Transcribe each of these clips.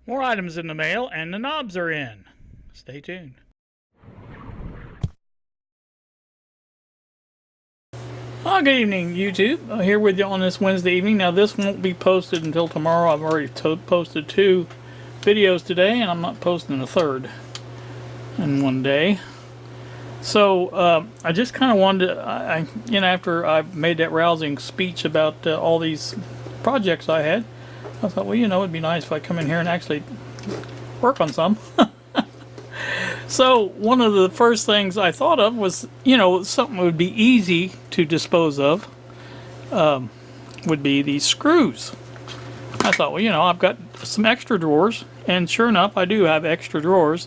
More items in the mail, and the knobs are in. Stay tuned. Good evening, YouTube. Here with you on this Wednesday evening. Now, this won't be posted until tomorrow. I've already posted 2 videos today, and I'm not posting a third in one day. So, I just kind of wanted to, after I made that rousing speech about all these projects I had, I thought, well, it'd be nice if I come in here and actually work on some. So, one of the first things I thought of was, something that would be easy to dispose of, would be these screws. I thought, well, I've got some extra drawers, and sure enough, I do have extra drawers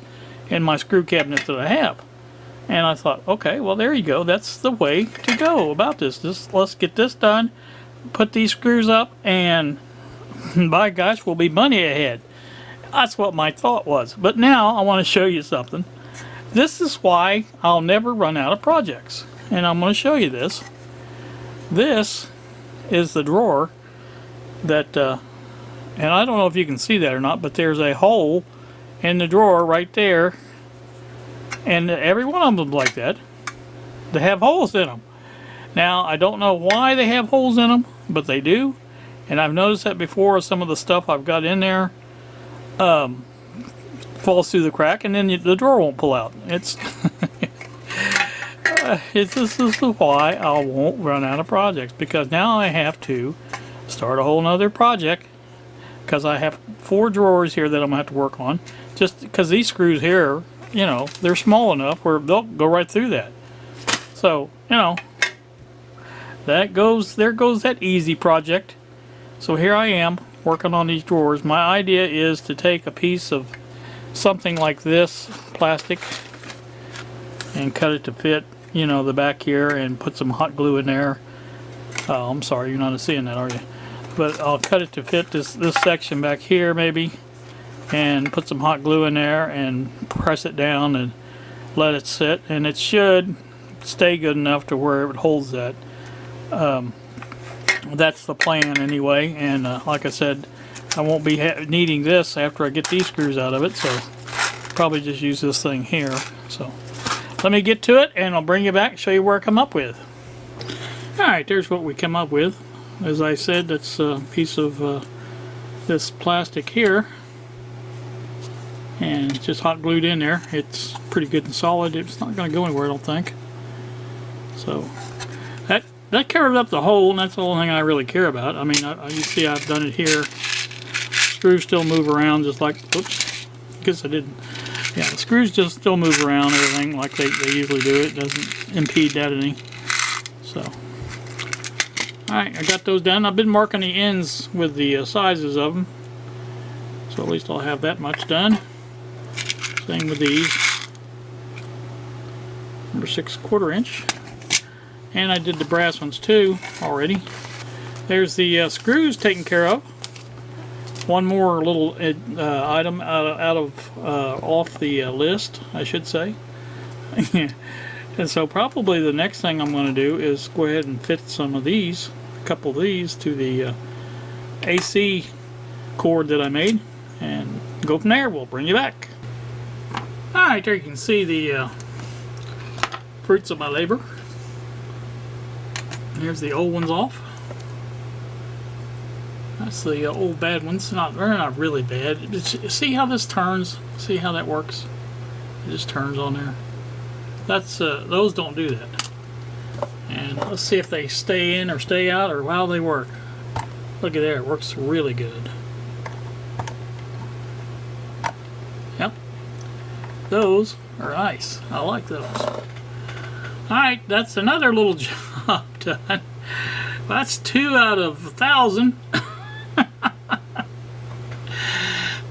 in my screw cabinet that I have. And I thought, okay, well, there you go. That's the way to go about this. Let's get this done, put these screws up, and by gosh, we'll be money ahead. That's what my thought was. But now I want to show you something. This is why I'll never run out of projects. And I'm going to show you this. This is the drawer that, and I don't know if you can see that or not, but there's a hole in the drawer right there. And every one of them like that. They have holes in them. Now, I don't know why they have holes in them, but they do. And I've noticed that before. Some of the stuff I've got in there falls through the crack, and then the drawer won't pull out. This is why I won't run out of projects, because now I have to start a whole nother project, because I have 4 drawers here that I'm going to have to work on, just because these screws here, they're small enough where they'll go right through that. So, there goes that easy project. So here I am working on these drawers. My idea is to take a piece of something like this plastic and cut it to fit, the back here, and put some hot glue in there. Oh, I'm sorry, you're not seeing that, are you? But I'll cut it to fit this section back here maybe, and put some hot glue in there and press it down and let it sit, and it should stay good enough to where it holds that. That's the plan anyway, and like I said, I won't be needing this after I get these screws out of it, so probably just use this thing here. So let me get to it, and I'll bring you back and show you where I come up with. Alright, there's what we come up with. As I said, that's a piece of this plastic here, and it's just hot glued in there. It's pretty good and solid. It's not going to go anywhere, I don't think. So that covered up the hole, and that's the only thing I really care about. I mean, you see I've done it here. Screws still move around just like, oops, I guess I didn't. Yeah, the screws just still move around, everything like they usually do. It doesn't impede that any. So, alright, I got those done. I've been marking the ends with the sizes of them. So at least I'll have that much done. Same with these. Number 6/4 inch. And I did the brass ones too already. There's the screws taken care of. One more little item off the list, I should say. And so probably the next thing I'm going to do is go ahead and fit some of these, a couple of these, to the AC cord that I made, and go from there. We'll bring you back. Alright, there you can see the fruits of my labor. Here's the old ones off. That's the old bad ones. They're not really bad. See how this turns? See how that works? It just turns on there. That's those don't do that. And let's see if they stay in or stay out or how they work. Look at there, it works really good. Yep. Those are nice. I like those. Alright, that's another little job done. That's 2 out of 1,000.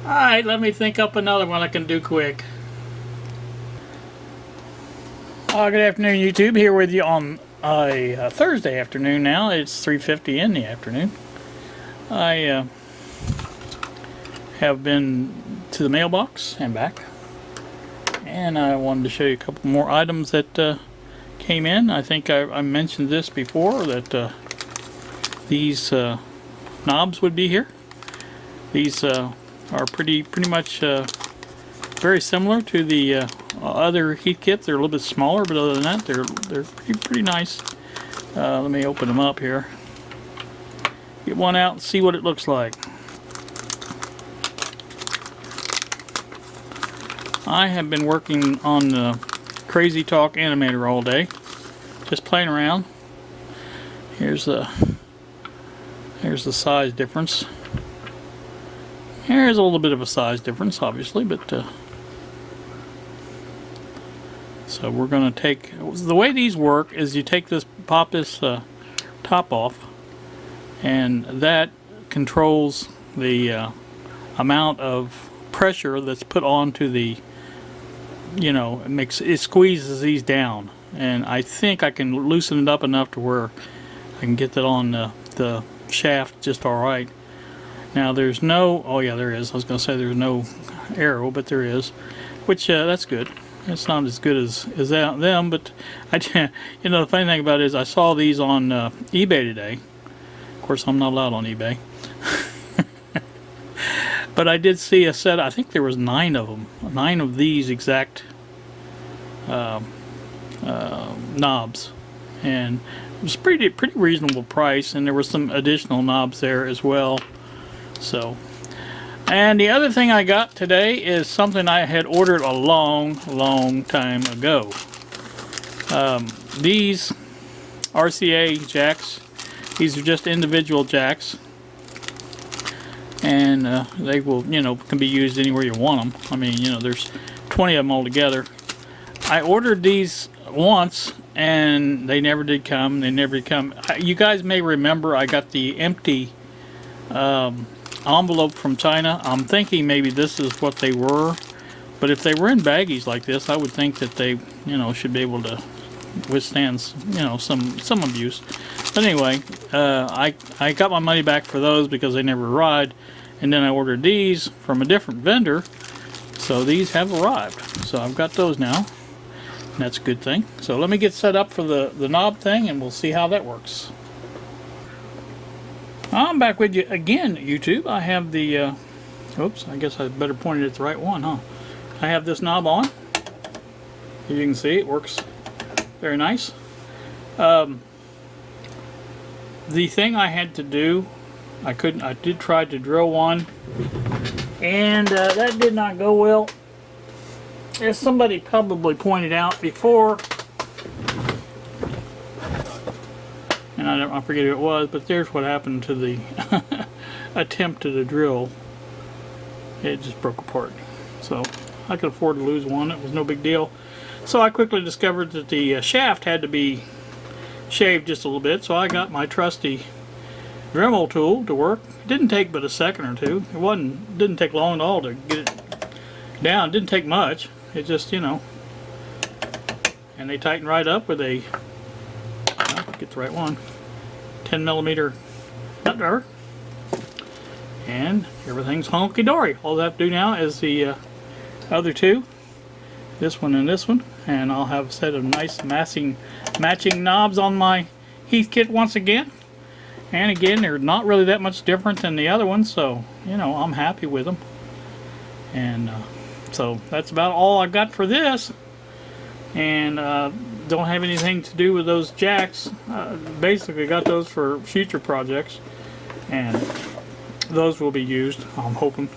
Alright, let me think up another one I can do quick. Good afternoon, YouTube. Here with you on a Thursday afternoon now. It's 3:50 in the afternoon. I have been to the mailbox and back. And I wanted to show you a couple more items that came in. I think I mentioned this before, that these knobs would be here. These are pretty much very similar to the other heat kits. They're a little bit smaller, but other than that, they're pretty nice. Let me open them up here. Get one out and see what it looks like. I have been working on the CrazyTalk Animator all day, just playing around. Here's the size difference. Here's a little bit of a size difference, obviously, but so we're going to take, the way these work is you take this, pop this top off, and that controls the amount of pressure that's put onto the, you know, it squeezes these down, and I think I can loosen it up enough to where I can get that on the shaft just alright. Now there's no, oh yeah, there is. I was going to say there's no arrow, but there is, which that's good. It's not as good as them, but you know, the funny thing about it is I saw these on eBay today. Of course, I'm not allowed on eBay. But I did see a set, I think there was 9 of them. 9 of these exact knobs. And it was pretty reasonable price, and there were some additional knobs there as well. So, and the other thing I got today is something I had ordered a long time ago. These RCA jacks, these are just individual jacks, and they will, you know, can be used anywhere you want them. I mean, you know, there's 20 of them altogether. I ordered these once and they never did come. They never come. You guys may remember I got the empty envelope from China. I'm thinking maybe this is what they were, but if they were in baggies like this, I would think that they, you know, should be able to withstand, you know, some abuse. But anyway, I got my money back for those because they never arrived, and then I ordered these from a different vendor, so these have arrived. So I've got those now, and that's a good thing. So let me get set up for the knob thing, and we'll see how that works. I'm back with you again, YouTube. I have the, oops, I guess I better point it at the right one, huh? I have this knob on. As you can see, it works very nice. The thing I had to do, I did try to drill one, and that did not go well. As somebody probably pointed out before, and I forget who it was, but there's what happened to the attempt at a drill. It just broke apart. So I could afford to lose one. It was no big deal. So I quickly discovered that the shaft had to be shaved just a little bit, so I got my trusty Dremel tool to work. It didn't take but a second or two. It didn't take long at all to get it down. It didn't take much. It just, you know, and they tighten right up with a, get the right one, 10mm nut driver, and everything's honky-dory. All I have to do now is the other two, this one and this one, and I'll have a set of nice matching knobs on my heat kit once again. And again, they're not really that much different than the other ones, so, you know, I'm happy with them. And so that's about all I've got for this. And don't have anything to do with those jacks. Basically got those for future projects, and those will be used, I'm hoping.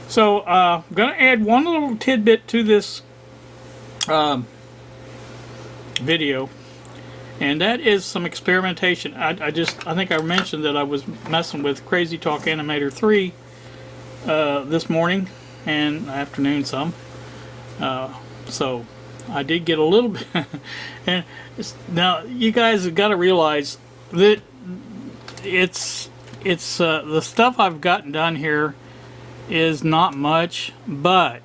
So I'm going to add one little tidbit to this video, and that is some experimentation. I think I mentioned that I was messing with CrazyTalk Animator 3 this morning and afternoon some. So I did get a little bit. And now you guys have got to realize that it's the stuff I've gotten done here is not much, but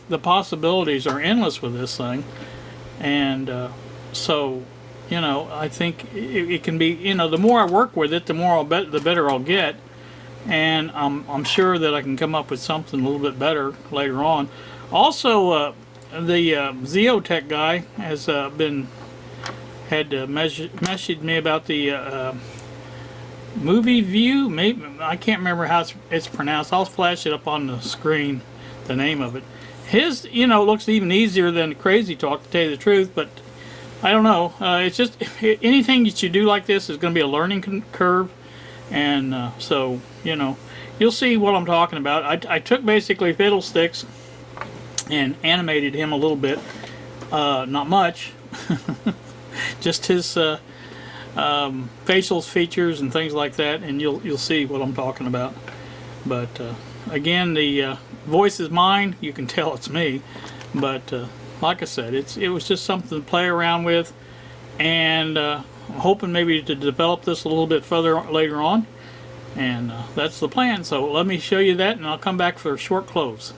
the possibilities are endless with this thing. And so, you know, I think it can be, you know, the more I work with it, the more the better I'll get. And I'm sure that I can come up with something a little bit better later on. Also, the Zeotech guy has messaged me about the movie view. Maybe I can't remember how it's pronounced. I'll flash it up on the screen, the name of it. His, you know, looks even easier than CrazyTalk, to tell you the truth, but I don't know. It's just anything that you do like this is going to be a learning curve, and so, you know, you'll see what I'm talking about. I took basically Fiddlesticks and animated him a little bit, not much, just his facial features and things like that, and you'll see what I'm talking about. But again, the voice is mine. You can tell it's me, but like I said, it was just something to play around with, and I'm hoping maybe to develop this a little bit further later on, and that's the plan. So let me show you that, and I'll come back for a short close.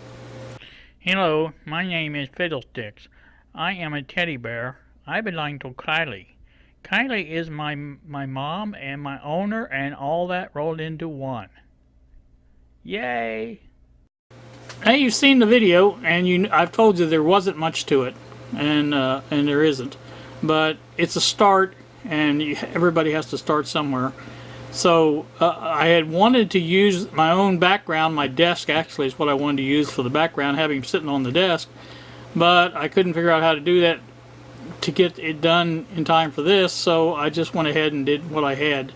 Hello, my name is Fiddlesticks. I am a teddy bear. I belong to Kylie. Kylie is my mom and my owner and all that rolled into one. Yay! Now you've seen the video, and I've told you there wasn't much to it, and there isn't, but it's a start, and everybody has to start somewhere. So I had wanted to use my own background. My desk actually is what I wanted to use for the background, having him sitting on the desk, but I couldn't figure out how to do that to get it done in time for this, so I just went ahead and did what I had.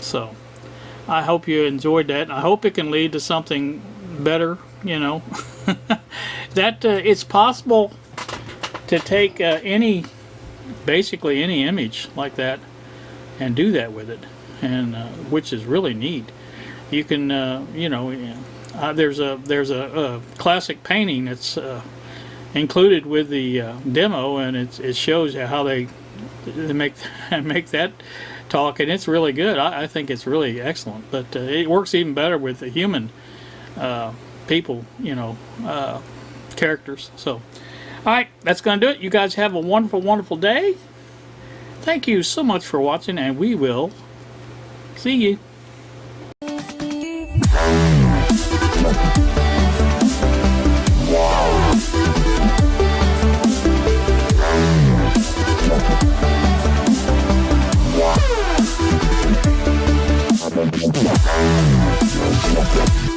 So I hope you enjoyed that. I hope it can lead to something better, you know. That it's possible to take basically any image like that and do that with it, and which is really neat. You can you know, there's a classic painting that's included with the demo, and it shows how they make that talk, and it's really good. I think it's really excellent, but it works even better with the human people, you know, characters. So alright, that's gonna do it. You guys have a wonderful day. Thank you so much for watching, and we will see you. Yeah.